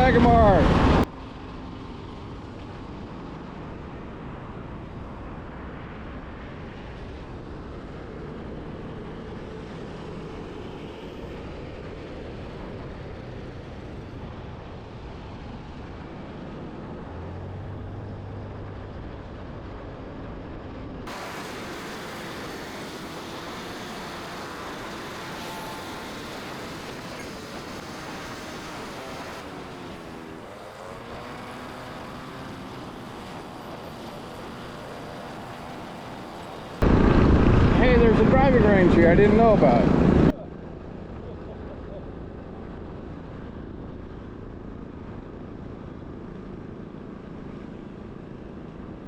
Sagamore. Hey, there's a driving range here I didn't know about.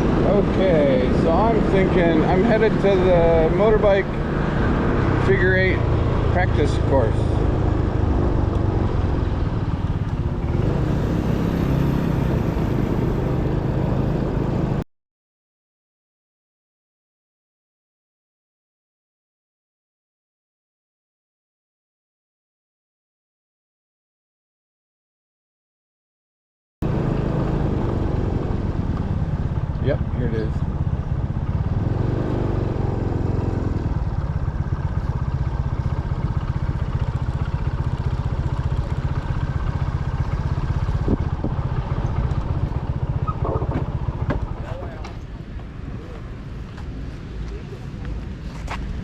Okay, so I'm thinking I'm headed to the motorbike figure 8 practice course. Yep, here it is.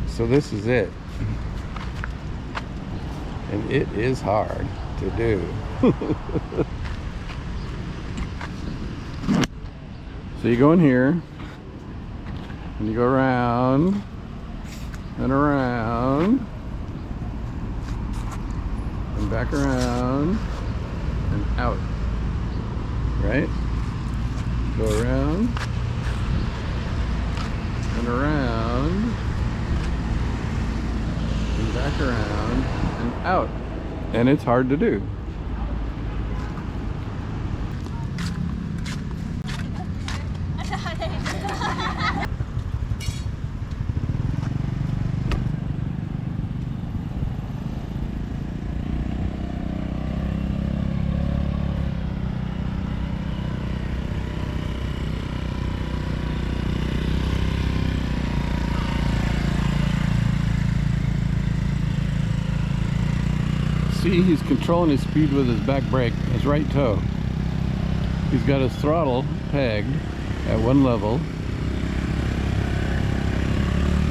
So this is it. And it is hard to do. So you go in here, and you go around, and around, and back around, and out, right? Go around, and around, and back around, and out. And it's hard to do. See, he's controlling his speed with his back brake, his right toe. He's got his throttle pegged at one level,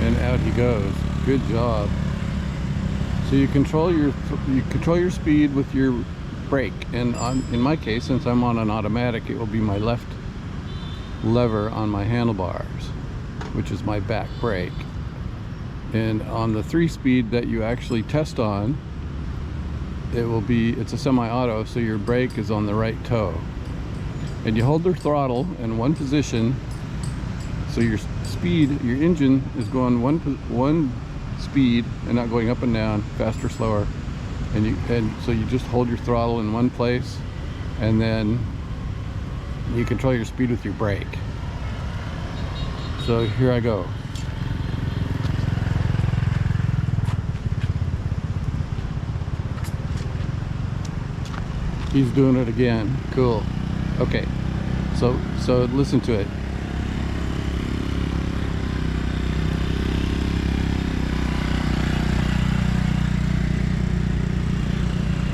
and out he goes. Good job. So you control your speed with your brake, and in my case, since I'm on an automatic, it will be my left lever on my handlebars, which is my back brake. And on the 3-speed that you actually test on, it's a semi-auto, so your brake is on the right toe, and you hold the throttle in one position, so your engine is going one speed and not going up and down, faster, slower, and so you just hold your throttle in one place, and then you control your speed with your brake. So here I go. He's doing it again. Cool. Okay. So listen to it.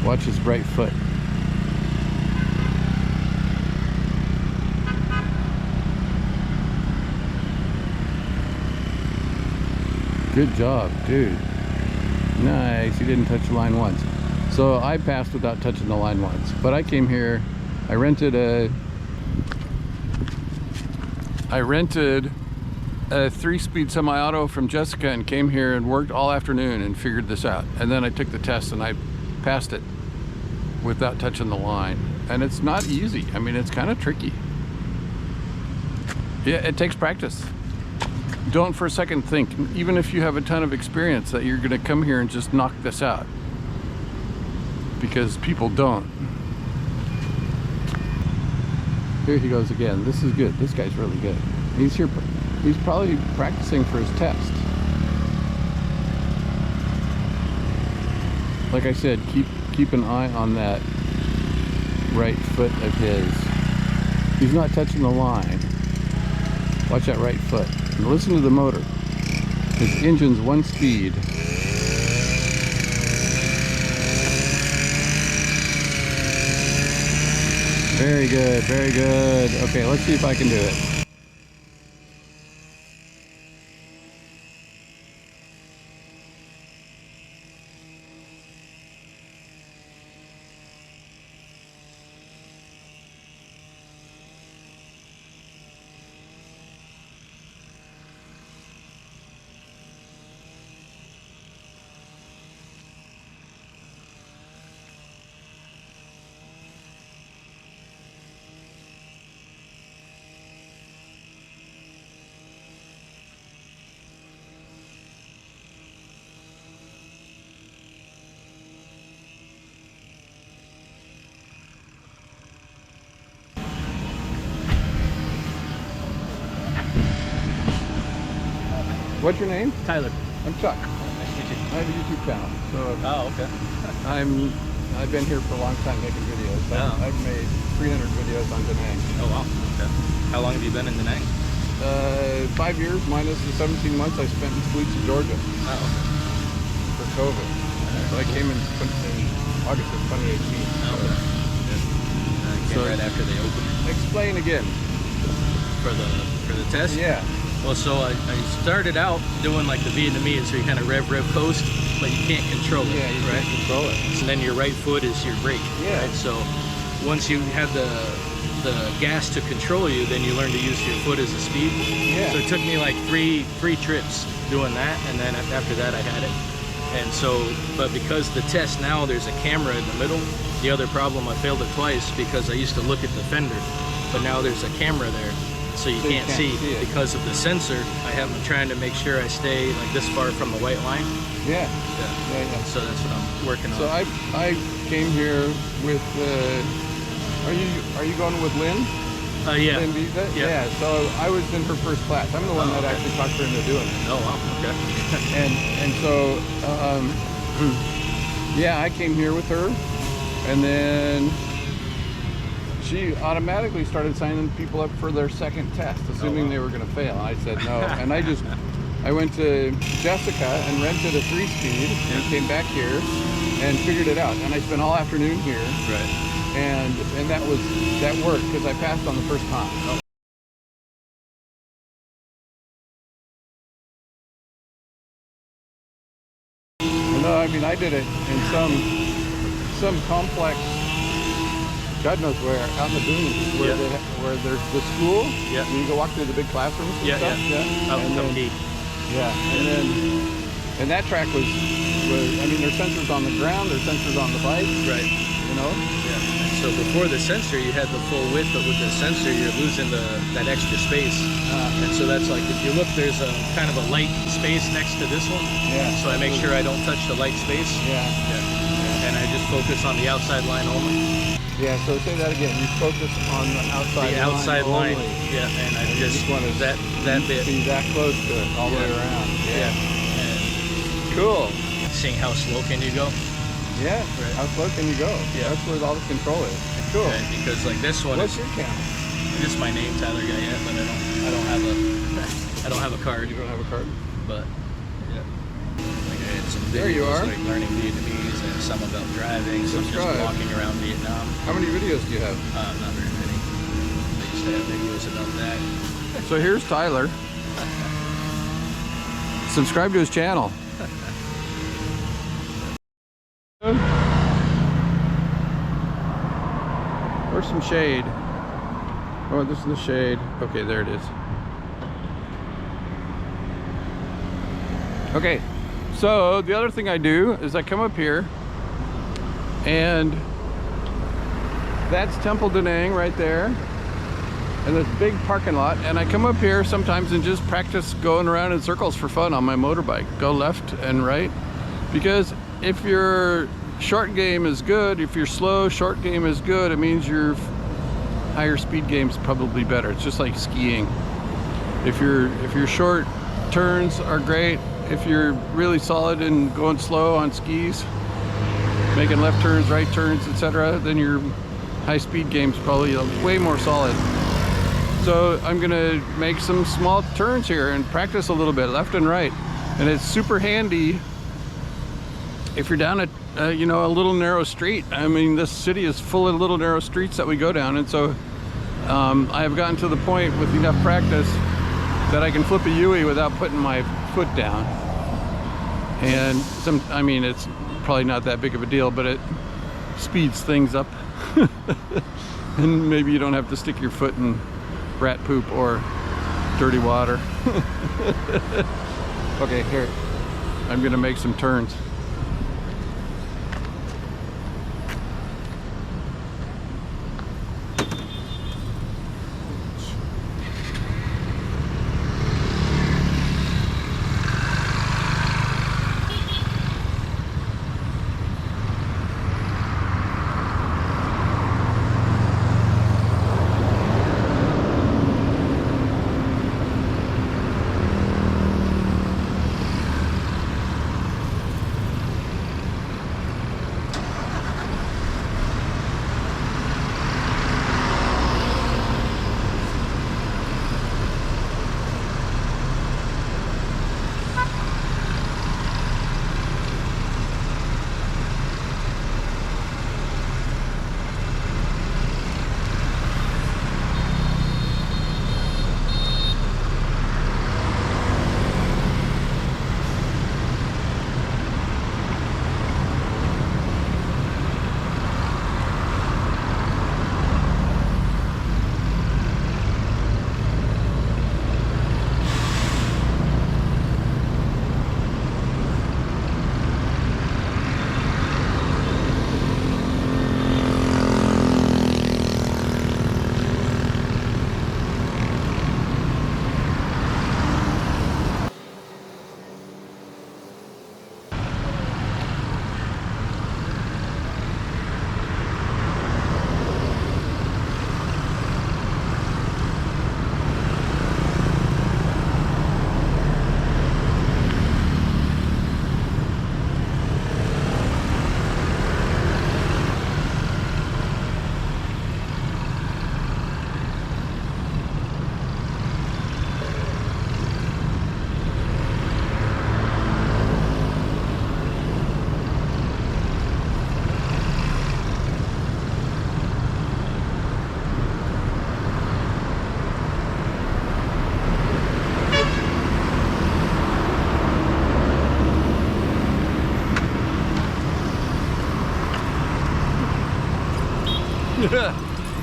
Watch his right foot. Good job, dude. Nice. He didn't touch the line once. So I passed without touching the line once, but I came here, I rented a 3-speed semi-auto from Jessica and came here and worked all afternoon and figured this out. And then I took the test and I passed it without touching the line. And it's not easy. I mean, it's kind of tricky. Yeah, it takes practice. Don't for a second think, even if you have a ton of experience, that you're gonna come here and just knock this out. Because people don't. Here he goes again. This is good. This guy's really good. He's here. He's probably practicing for his test. Like I said, keep an eye on that right foot of his. He's not touching the line. Watch that right foot. And listen to the motor. His engine's 1 speed. Very good, very good. Okay, let's see if I can do it. What's your name? Tyler. I'm Chuck. Nice to meet you. I have a YouTube channel. So Oh, okay. I've been here for a long time making videos. Oh. I've made 300 videos on Da Nang. Oh, wow. Okay. How long have you been in Da Nang? 5 years minus the 17 months I spent in Schlitzie, Georgia Oh, okay. for COVID. So I came in August of 2018. Oh, okay. Came So- right after they opened Explain again. for the test. Yeah. Well, so I started out doing like the Vietnamese, so you kind of rev coast, but you can't control it. Yeah, you right? can't control it. And then your right foot is your brake. Yeah. Right? So once you have the gas to control you, then you learn to use your foot as a speed. Yeah. So it took me like three trips doing that, and then after that I had it. And so, but because the test now there's a camera in the middle. The other problem, I failed it twice because I used to look at the fender, but now there's a camera there. So you can't see it. because of the sensor. I'm trying to make sure I stay like this far from the white line. Yeah. Yeah. So that's what I'm working on. So I came here with. Are you going with Lynn? Yeah. Lynn Visa? Yeah. So I was in her first class. I'm the one that actually talked her into doing it. Oh wow. Okay. And so yeah, I came here with her, and then she automatically started signing people up for their second test, assuming they were going to fail. And I said no. And I went to Jessica and rented a 3-speed and came back here and figured it out. And I spent all afternoon here. Right. And that worked because I passed on the first time. Oh. No, I mean I did it in some complex. God knows where, out in the boonies, where there's the school. Yeah. And you go walk through the big classrooms and stuff. Out And then, neat. and that track was, I mean, there's sensors on the ground, there's sensors on the bike. Right. You know. Yeah. And so before the sensor, you had the full width, but with the sensor, you're losing that extra space. And so that's like, if you look, there's a kind of a light space next to this one. Yeah. So I make sure I don't touch the light space. Yeah. And I just focus on the outside line only. Yeah, so say that again. You focus on the outside line. only. Yeah, and I And you just want to that bit. be that close to it all the way around. Yeah. Cool. And seeing how slow can you go? Yeah. Right. How slow can you go? Yeah. That's where all the control is. Cool. Right, because like this one What's is your channel? just my name, Tyler Guyette, but I don't have a card. You don't have a card? But yeah, like I had some videos There you are. like learning Vietnamese and some about driving, some just Subscribe. walking around Vietnam. How many videos do you have? Not very many. I used to have videos about that. So here's Tyler. Subscribe to his channel. Where's some shade? Oh, this is the shade. Okay, there it is. Okay, so the other thing I do is I come up here, and that's Temple Da Nang right there, and this big parking lot, and I come up here sometimes and just practice going around in circles for fun on my motorbike. Go left and right, because if your short game is good, if your slow short game is good, it means your higher speed game is probably better. It's just like skiing. If your short turns are great, if you're really solid and going slow on skis, making left turns, right turns, etc., then your high-speed game's probably way more solid. So I'm gonna make some small turns here and practice a little bit left and right. And it's super handy if you're down a you know, a little narrow street. I mean, this city is full of little narrow streets that we go down, and so I have gotten to the point with enough practice that I can flip a Yui without putting my foot down. And I mean, it's probably not that big of a deal, but it speeds things up. And maybe you don't have to stick your foot in rat poop or dirty water. Okay, here, I'm gonna make some turns.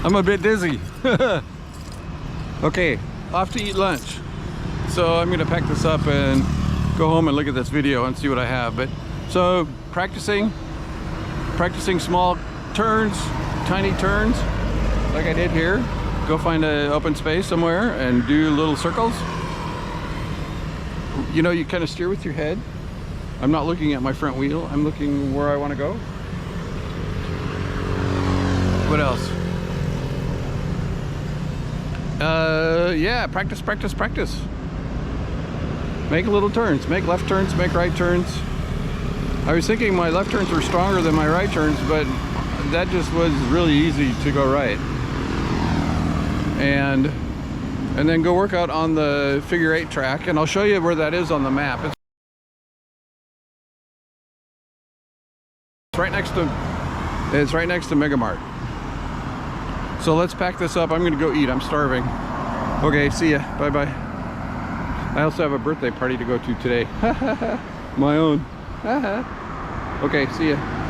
I'm a bit dizzy. Okay, off to eat lunch. So I'm gonna pack this up and go home and look at this video and see what I have. But so practicing small turns, tiny turns, like I did here. Go find an open space somewhere and do little circles. You know, you kind of steer with your head. I'm not looking at my front wheel. I'm looking where I want to go. What else? Yeah, practice. Make little turns, make left turns, make right turns. I was thinking my left turns were stronger than my right turns, but that just was really easy to go right. And then go work out on the figure 8 track, and I'll show you where that is on the map. It's right next to Mega Mart. So let's pack this up. I'm gonna go eat. I'm starving. Okay, see ya. Bye bye. I also have a birthday party to go to today. My own. Okay, see ya.